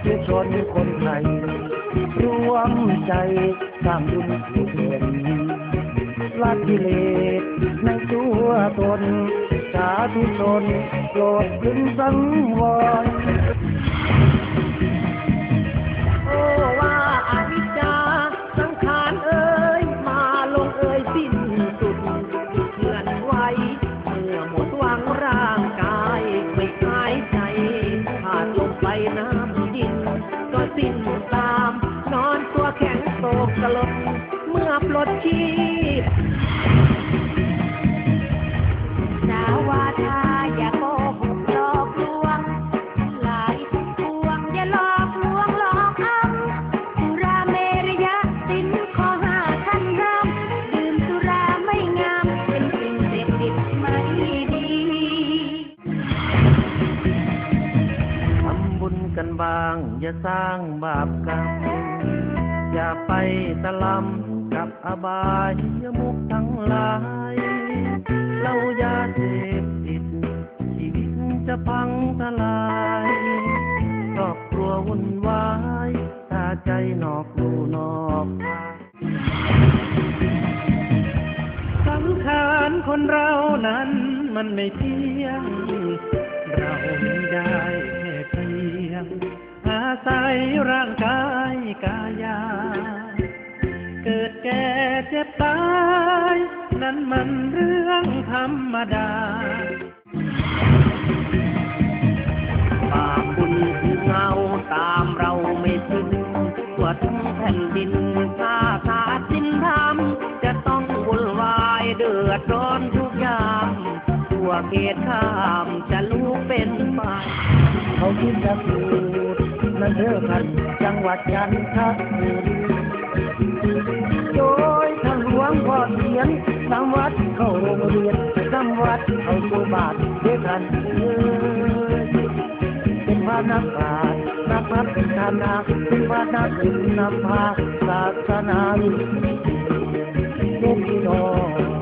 ธุชนคนไทยรวมใจสร้างบุญกุศลละกิเลสในตัวตนสาธุชนโปรดพึงสังวรโอ้ว่าอนิจจาสังขารเอ่ยมาลงเอ่ยสิ้นสุดเคลื่อนไหวเมื่อหมดหวังร่างกายไม่หายใจขาดลงไปน้ำดินก็สิ้นตามนอนตัวแข็งโศกสลดเมื่อปลดชีพสาวาทาอย่าโกหกหลอกลวงหลายพวงอย่าหลอกลวงหลอกอ้ำสุราเมรยะสินข้อห้าท่านห้ามดื่มสุราไม่งามเป็นสิ่งเสพติดไม่ดีทำบุญกันบ้างอย่าสร้างบาปกรรมอย่าไปตะลำกับอบายมุขทั้งหลายเหล้ายาเสพติดชีวิตจะพังทลายครอบครัววุ่นวายถ้าใจนอกลู่นอกทางสังขารคนเรานั้นมันไม่เที่ยงเราไม่ได้แค่เพียงอาศัยร่างกายกายาเกิดแก่เจ็บตายนั้นมันเรื่องธรรมดาบาปบุญคือเงาตามเราไม่ถึงทั่วทั้งแผ่นดินถ้าขาดสินธรรมจะต้องวุ่นวายเดือดร้อนทุกยามทั่วเขตข้ามจะลุกเป็นไฟเขาคิดจะพูดนั่นเด้อกันจังหวัดจันทบุรีโดยทางหลวงพ่อเทียนนำวัดเข้าโรงเรียนนำวัดเข้าตัวบาทด้วยกันเป็นพระนักปราชญ์นักพัฒนาเป็นพระนักบุญนำพาศาสนาลูกพี่น้อง